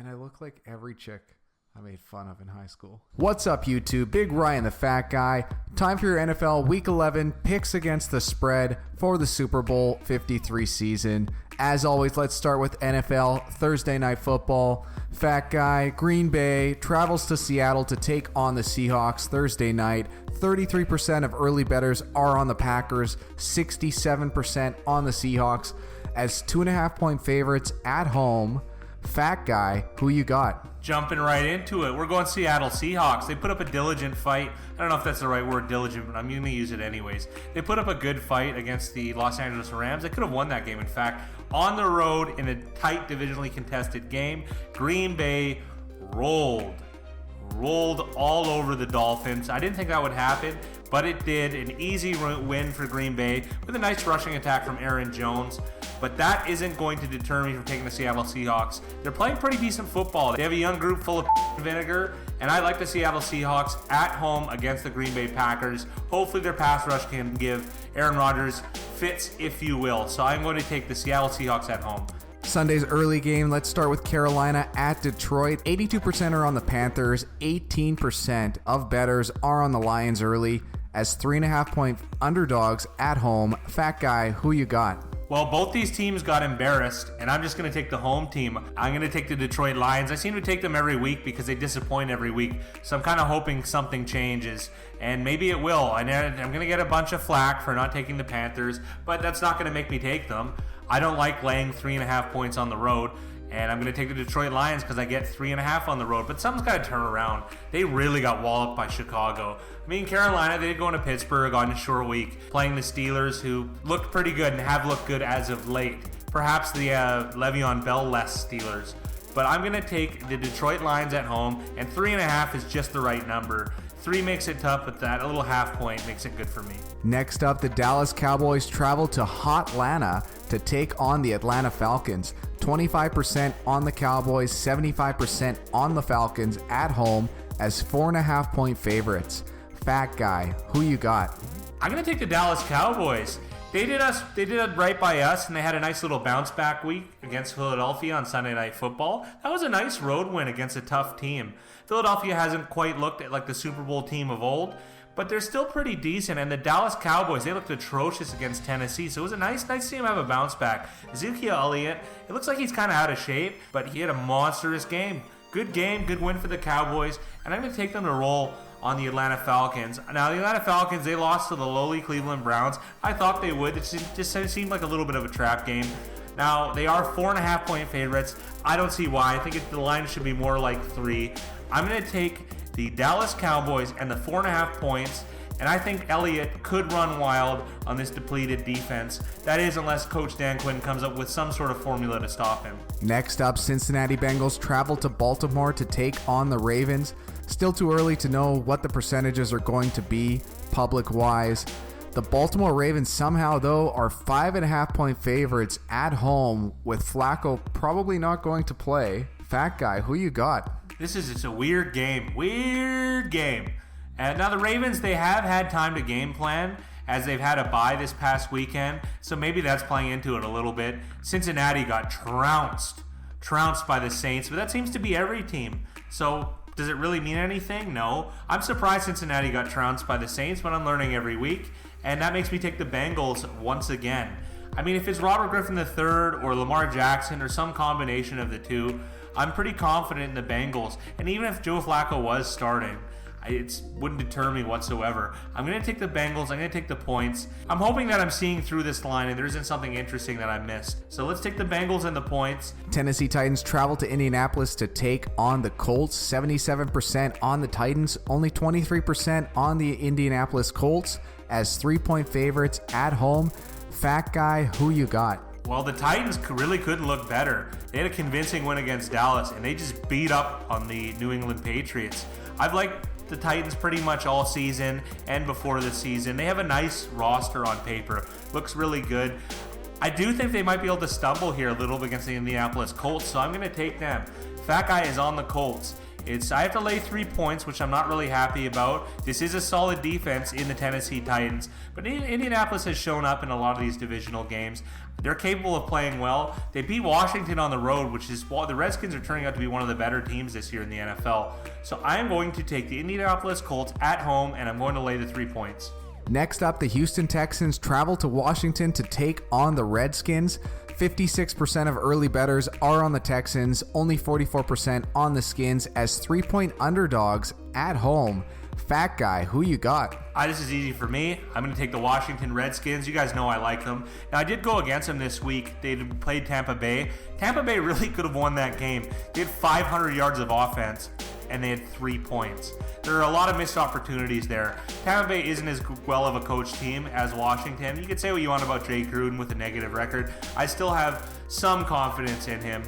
and I look like every chick I made fun of in high school. What's up, YouTube? Big Ryan the Fat Guy. Time for your NFL Week 11 picks against the spread for the Super Bowl 53 season. As always, let's start with NFL Thursday Night Football. Fat Guy, Green Bay travels to Seattle to take on the Seahawks Thursday night. 33% of early bettors are on the Packers, 67% on the Seahawks as 2.5-point favorites at home. Fat Guy, who you got? Jumping right into it. We're going Seattle Seahawks. They put up a diligent fight. I don't know if that's the right word, diligent, but I'm going to use it anyways. They put up a good fight against the Los Angeles Rams. They could have won that game, in fact. On the road in a tight, divisionally contested game, Green Bay rolled all over the Dolphins. I didn't think that would happen, but it did. An easy win for Green Bay with a nice rushing attack from Aaron Jones. But that isn't going to deter me from taking the Seattle Seahawks. They're playing pretty decent football. They have a young group full of vinegar, and I like the Seattle Seahawks at home against the Green Bay Packers. Hopefully their pass rush can give Aaron Rodgers fits, if you will. So I'm going to take the Seattle Seahawks at home. Sunday's early game, let's start with Carolina at Detroit. 82% are on the Panthers, 18% of bettors are on the Lions early as 3.5-point underdogs at home. Fat Guy, who you got? Well, both these teams got embarrassed, and I'm just going to take the home team. I'm going to take the Detroit Lions. I seem to take them every week because they disappoint every week, so I'm kind of hoping something changes, and maybe it will. I'm going to get a bunch of flack for not taking the Panthers, but that's not going to make me take them. I don't like laying 3.5 points on the road, and I'm going to take the Detroit Lions because I get 3.5 on the road. But something's got to turn around. They really got walloped by Chicago. I mean, Carolina, they did go into Pittsburgh on a short week, playing the Steelers, who looked pretty good and have looked good as of late. Perhaps the Le'Veon Bell-less Steelers. But I'm going to take the Detroit Lions at home, and 3.5 is just the right number. 3 makes it tough, but that a little half point makes it good for me. Next up, the Dallas Cowboys travel to Hotlanta to take on the Atlanta Falcons. 25% on the Cowboys, 75% on the Falcons at home as 4.5-point favorites. Fat Guy, who you got? I'm going to take the Dallas Cowboys. They did it right by us, and they had a nice little bounce back week against Philadelphia on Sunday Night Football. That was a nice road win against a tough team. Philadelphia hasn't quite looked like the Super Bowl team of old, but they're still pretty decent. And the Dallas Cowboys, they looked atrocious against Tennessee, so it was a nice to see him have a bounce back. Ezekiel Elliott, it looks like he's kind of out of shape, but he had a monstrous game. Good game, good win for the Cowboys, and I'm going to take them to roll on the Atlanta Falcons. Now, the Atlanta Falcons, they lost to the lowly Cleveland Browns. I thought they would. It just seemed like a little bit of a trap game. Now, they are 4.5-point favorites. I don't see why. I think the line should be more like 3. I'm going to take the Dallas Cowboys and the 4.5 points, and I think Elliott could run wild on this depleted defense. That is, unless Coach Dan Quinn comes up with some sort of formula to stop him. Next up, Cincinnati Bengals travel to Baltimore to take on the Ravens. Still too early to know what the percentages are going to be public-wise. The Baltimore Ravens somehow, though, are 5.5-point favorites at home, with Flacco probably not going to play. Fat Guy, who you got? This is just a weird game. And now the Ravens, they have had time to game plan as they've had a bye this past weekend, so maybe that's playing into it a little bit. Cincinnati got trounced by the Saints, but that seems to be every team. So does it really mean anything? No. I'm surprised Cincinnati got trounced by the Saints, but I'm learning every week, and that makes me take the Bengals once again. I mean, if it's Robert Griffin III or Lamar Jackson or some combination of the two, I'm pretty confident in the Bengals. And even if Joe Flacco was starting, it wouldn't deter me whatsoever. I'm going to take the Bengals. I'm going to take the points. I'm hoping that I'm seeing through this line and there isn't something interesting that I missed. So let's take the Bengals and the points. Tennessee Titans travel to Indianapolis to take on the Colts. 77% on the Titans, only 23% on the Indianapolis Colts as 3-point favorites at home. Fat Guy, who you got? Well, the Titans really couldn't look better. They had a convincing win against Dallas, and they just beat up on the New England Patriots. I've liked the Titans pretty much all season and before the season. They have a nice roster on paper. Looks really good. I do think they might be able to stumble here a little bit against the Indianapolis Colts, so I'm going to take them. Fat Guy is on the Colts. I have to lay 3 points, which I'm not really happy about. This is a solid defense in the Tennessee Titans, but Indianapolis has shown up in a lot of these divisional games. They're capable of playing well. They beat Washington on the road, which is, well, the Redskins are turning out to be one of the better teams this year in the NFL. So I am going to take the Indianapolis Colts at home, and I'm going to lay the 3 points. Next up, the Houston Texans travel to Washington to take on the Redskins. 56% of early bettors are on the Texans, only 44% on the Skins as 3-point underdogs at home. Fat guy, who you got? This is easy for me. I'm going to take the Washington Redskins. You guys know I like them. Now, I did go against them this week. They played Tampa Bay. Tampa Bay really could have won that game. They had 500 yards of offense, and they had 3 points. There are a lot of missed opportunities there. Tampa Bay isn't as well of a coach team as Washington. You could say what you want about Jay Gruden with a negative record. I still have some confidence in him.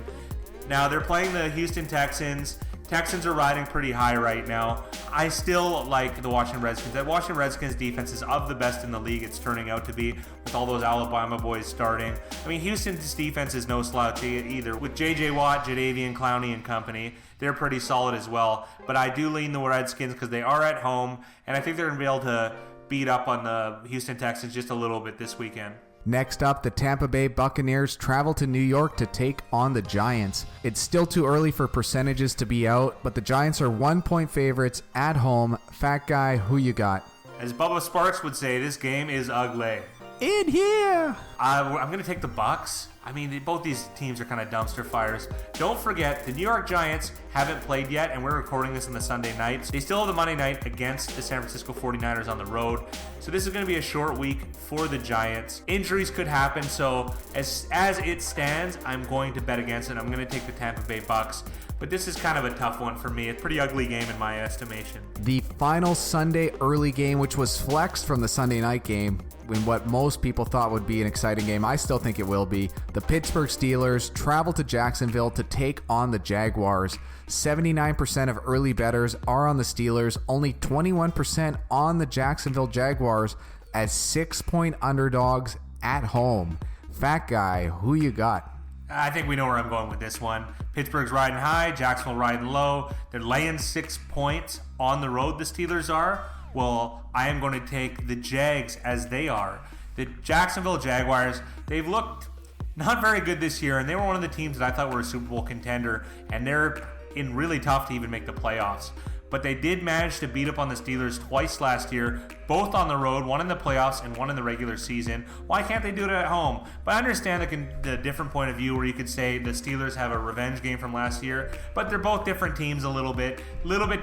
Now, they're playing the Houston Texans. Texans are riding pretty high right now. I still like the Washington Redskins. That Washington Redskins defense is of the best in the league. It's turning out to be with all those Alabama boys starting. I mean, Houston's defense is no slouch either. With J.J. Watt, Jadeveon Clowney and company, they're pretty solid as well. But I do lean the Redskins because they are at home, and I think they're going to be able to beat up on the Houston Texans just a little bit this weekend. Next up, the Tampa Bay Buccaneers travel to New York to take on the Giants. It's still too early for percentages to be out, but the Giants are 1-point favorites at home. Fat guy, who you got? As Bubba Sparks would say, this game is ugly. In here! I'm going to take the Bucs. I mean, both these teams are kind of dumpster fires. Don't forget, the New York Giants haven't played yet, and we're recording this on the Sunday night. They still have the Monday night against the San Francisco 49ers on the road. So this is going to be a short week for the Giants. Injuries could happen, so as it stands, I'm going to bet against it. I'm going to take the Tampa Bay Bucs. But this is kind of a tough one for me. A pretty ugly game in my estimation. The final Sunday early game, which was flexed from the Sunday night game, in what most people thought would be an exciting game. I still think it will be. The Pittsburgh Steelers travel to Jacksonville to take on the Jaguars. 79% of early bettors are on the Steelers, only 21% on the Jacksonville Jaguars as 6-point underdogs at home. Fat guy, who you got? I think we know where I'm going with this one. Pittsburgh's riding high, Jacksonville riding low. They're laying 6 points on the road, the Steelers are. Well, I am going to take the Jags as they are. The Jacksonville Jaguars, they've looked not very good this year, and they were one of the teams that I thought were a Super Bowl contender, and they're in really tough to even make the playoffs. But they did manage to beat up on the Steelers twice last year, both on the road, one in the playoffs and one in the regular season. Why can't they do it at home? But I understand the different point of view where you could say the Steelers have a revenge game from last year, but they're both different teams a little bit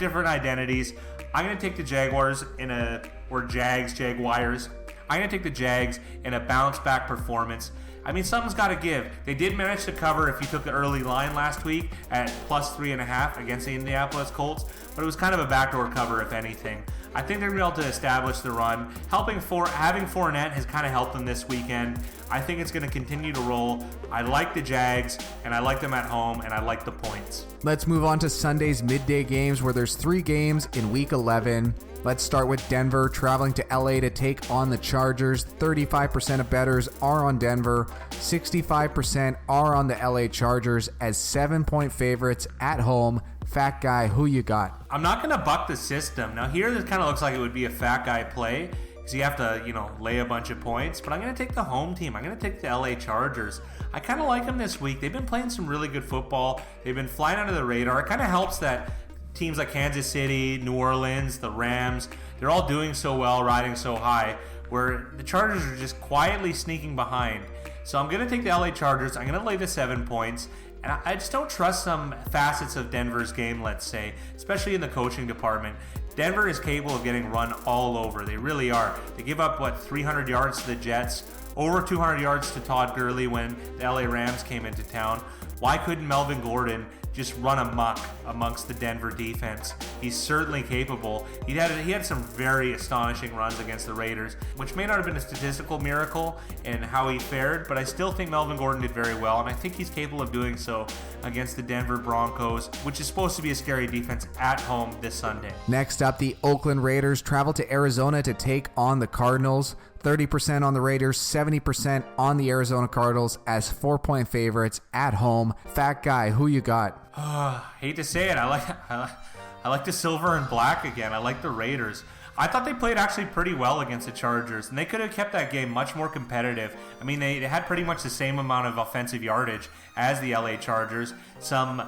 different identities. I'm going to take the Jaguars Jaguars. I'm going to take the Jags in a bounce-back performance. I mean, something's got to give. They did manage to cover if you took the early line last week at plus 3.5 against the Indianapolis Colts, but it was kind of a backdoor cover, if anything. I think they're going to be able to establish the run. Having Fournette has kind of helped them this weekend. I think it's going to continue to roll. I like the Jags, and I like them at home, and I like the points. Let's move on to Sunday's midday games, where there's 3 games in Week 11. Let's start with Denver traveling to LA to take on the Chargers. 35% of bettors are on Denver. 65% are on the LA Chargers as 7-point favorites at home. Fat guy, who you got? I'm not going to buck the system. Now here, this kind of looks like it would be a fat guy play because you have to, lay a bunch of points. But I'm going to take the home team. I'm going to take the LA Chargers. I kind of like them this week. They've been playing some really good football. They've been flying under the radar. It kind of helps that teams like Kansas City, New Orleans, the Rams, they're all doing so well, riding so high, where the Chargers are just quietly sneaking behind. So I'm going to take the LA Chargers. I'm going to lay the 7 points. And I just don't trust some facets of Denver's game, let's say, especially in the coaching department. Denver is capable of getting run all over. They really are. They give up, 300 yards to the Jets, over 200 yards to Todd Gurley when the LA Rams came into town. Why couldn't Melvin Gordon just run amok amongst the Denver defense? He's certainly capable. He had some very astonishing runs against the Raiders, which may not have been a statistical miracle in how he fared, but I still think Melvin Gordon did very well, and I think he's capable of doing so against the Denver Broncos, which is supposed to be a scary defense at home this Sunday. Next up, the Oakland Raiders travel to Arizona to take on the Cardinals. 30% on the Raiders, 70% on the Arizona Cardinals as 4-point favorites at home. Fat guy, who you got? Hate to say it, I like the silver and black again. I like the Raiders. I thought they played actually pretty well against the Chargers, and they could have kept that game much more competitive. I mean, they had pretty much the same amount of offensive yardage as the LA Chargers. Some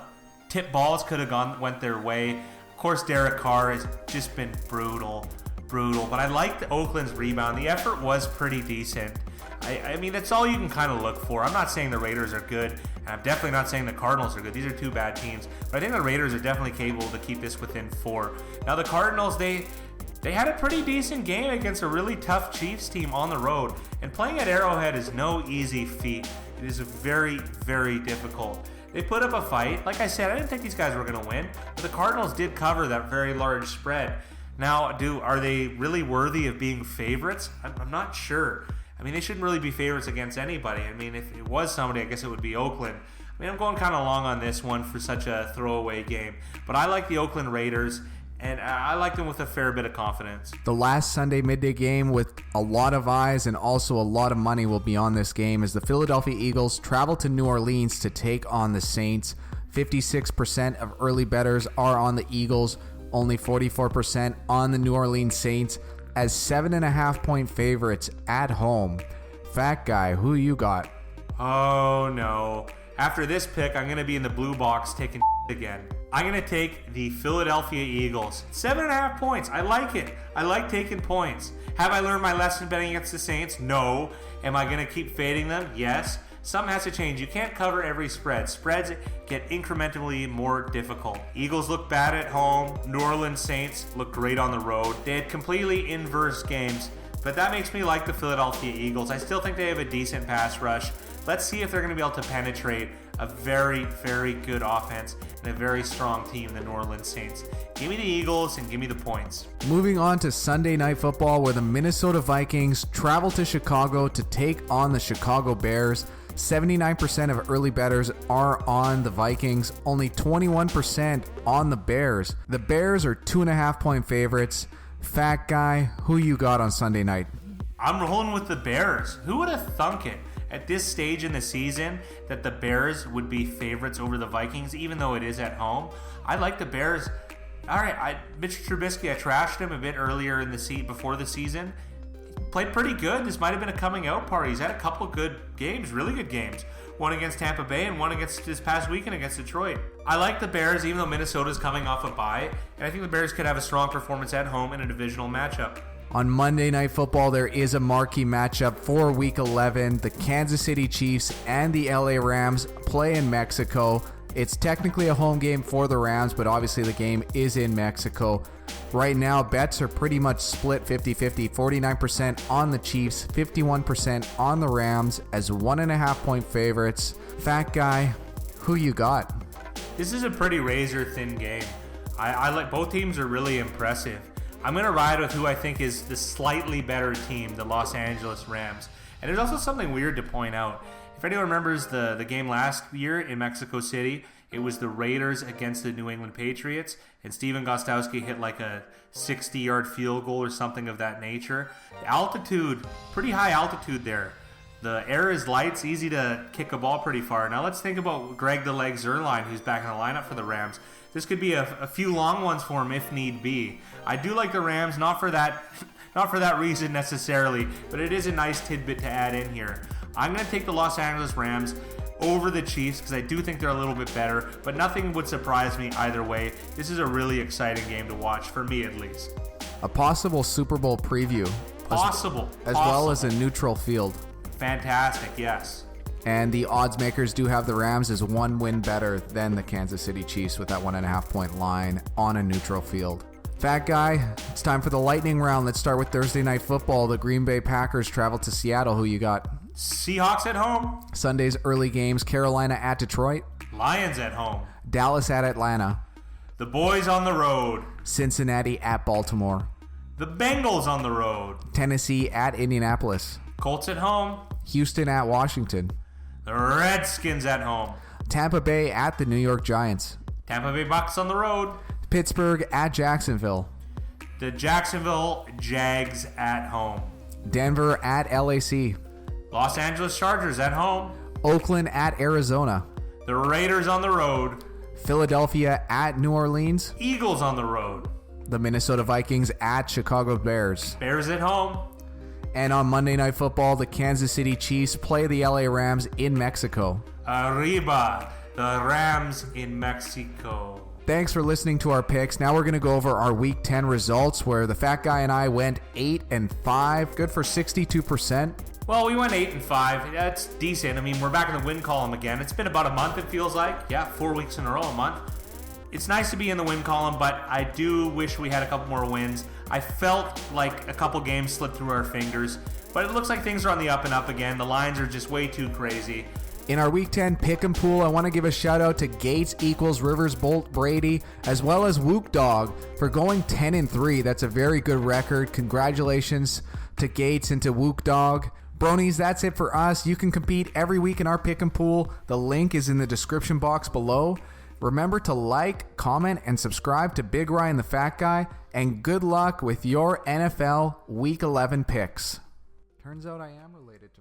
tip balls could have went their way. Of course, Derek Carr has just been brutal. But I liked Oakland's rebound. The effort was pretty decent. I mean, that's all you can kind of look for. I'm not saying the Raiders are good, and I'm definitely not saying the Cardinals are good. These are two bad teams. But I think the Raiders are definitely capable to keep this within 4. Now, the Cardinals, they had a pretty decent game against a really tough Chiefs team on the road. And playing at Arrowhead is no easy feat. It is very, very difficult. They put up a fight. Like I said, I didn't think these guys were going to win, but the Cardinals did cover that very large spread. Now, are they really worthy of being favorites? I'm not sure. I mean, they shouldn't really be favorites against anybody. I mean, if it was somebody, I guess it would be Oakland. I mean, I'm going kind of long on this one for such a throwaway game. But I like the Oakland Raiders, and I like them with a fair bit of confidence. The last Sunday midday game with a lot of eyes and also a lot of money will be on this game as the Philadelphia Eagles travel to New Orleans to take on the Saints. 56% of early bettors are on the Eagles, only 44% on the New Orleans Saints as 7.5-point favorites at home. Fat guy, who you got? Oh no. After this pick, I'm going to be in the blue box taking again. I'm going to take the Philadelphia Eagles. 7.5 points. I like it. I like taking points. Have I learned my lesson betting against the Saints? No. Am I going to keep fading them? Yes. Something has to change. You can't cover every spread. Spreads get incrementally more difficult. Eagles look bad at home. New Orleans Saints look great on the road. They had completely inverse games, but that makes me like the Philadelphia Eagles. I still think they have a decent pass rush. Let's see if they're going to be able to penetrate a very, very good offense and a very strong team, the New Orleans Saints. Give me the Eagles and give me the points. Moving on to Sunday Night Football, where the Minnesota Vikings travel to Chicago to take on the Chicago Bears. 79% of early bettors are on the Vikings, only 21% on the Bears. The Bears are 2.5-point favorites. Fat guy, who you got on Sunday night? I'm rolling with the Bears. Who would have thunk it at this stage in the season that the Bears would be favorites over the Vikings, even though it is at home? I like the Bears. All right, Mitch Trubisky, I trashed him a bit earlier in the before the season. Played pretty good. This might have been a coming out party. He's had a couple good games, really good games. One against Tampa Bay and one against this past weekend against Detroit. I like the Bears, even though Minnesota's coming off a bye, and I think the Bears could have a strong performance at home in a divisional matchup. On Monday Night Football, there is a marquee matchup for Week 11. The Kansas City Chiefs and the LA Rams play in Mexico. It's technically a home game for the Rams, but obviously the game is in Mexico. Right now, bets are pretty much split 50-50. 49% on the Chiefs, 51% on the Rams as 1.5-point favorites. Fat guy, who you got? This is a pretty razor-thin game. I like both teams are really impressive. I'm going to ride with who I think is the slightly better team, the Los Angeles Rams. And there's also something weird to point out. If anyone remembers the game last year in Mexico City, it was the Raiders against the New England Patriots, and Steven Gostkowski hit like a 60-yard field goal or something of that nature. The altitude, pretty high altitude there. The air is light, it's easy to kick a ball pretty far. Now let's think about Greg the Leg Zuerlein, who's back in the lineup for the Rams. This could be a few long ones for him if need be. I do like the Rams, not for that reason necessarily, but it is a nice tidbit to add in here. I'm going to take the Los Angeles Rams over the Chiefs because I do think they're a little bit better, but nothing would surprise me either way. This is a really exciting game to watch, for me at least. A possible Super Bowl preview. As well as a neutral field. Fantastic, yes. And the odds makers do have the Rams as one win better than the Kansas City Chiefs with that 1.5-point line on a neutral field. Fat guy, it's time for the lightning round. Let's start with Thursday Night Football. The Green Bay Packers travel to Seattle. Who you got? Seahawks at home. Sunday's early games, Carolina at Detroit. Lions at home. Dallas at Atlanta. The boys on the road. Cincinnati at Baltimore. The Bengals on the road. Tennessee at Indianapolis. Colts at home. Houston at Washington. The Redskins at home. Tampa Bay at the New York Giants. Tampa Bay Bucks on the road. Pittsburgh at Jacksonville. The Jacksonville Jags at home. Denver at LAC. Los Angeles Chargers at home. Oakland at Arizona. The Raiders on the road. Philadelphia at New Orleans. Eagles on the road. The Minnesota Vikings at Chicago Bears. Bears at home. And on Monday Night Football, the Kansas City Chiefs play the LA Rams in Mexico. Arriba, the Rams in Mexico. Thanks for listening to our picks. Now we're going to go over our Week 10 results, where the Fat Guy and I went 8-5, good for 62%. Well, we went 8-5. That's decent. I mean, we're back in the win column again. It's been about a month, it feels like. Yeah, 4 weeks in a row, a month. It's nice to be in the win column, but I do wish we had a couple more wins. I felt like a couple games slipped through our fingers, but it looks like things are on the up and up again. The lines are just way too crazy. In our Week 10 pick and pool, I want to give a shout out to Gates equals Rivers Bolt Brady, as well as Wook Dog for going 10-3. That's a very good record. Congratulations to Gates and to Wook Dog. Bronies, that's it for us. You can compete every week in our pick and pool. The link is in the description box below. Remember to like, comment, and subscribe to Big Ryan the Fat Guy, and good luck with your NFL Week 11 picks. Turns out I am related to...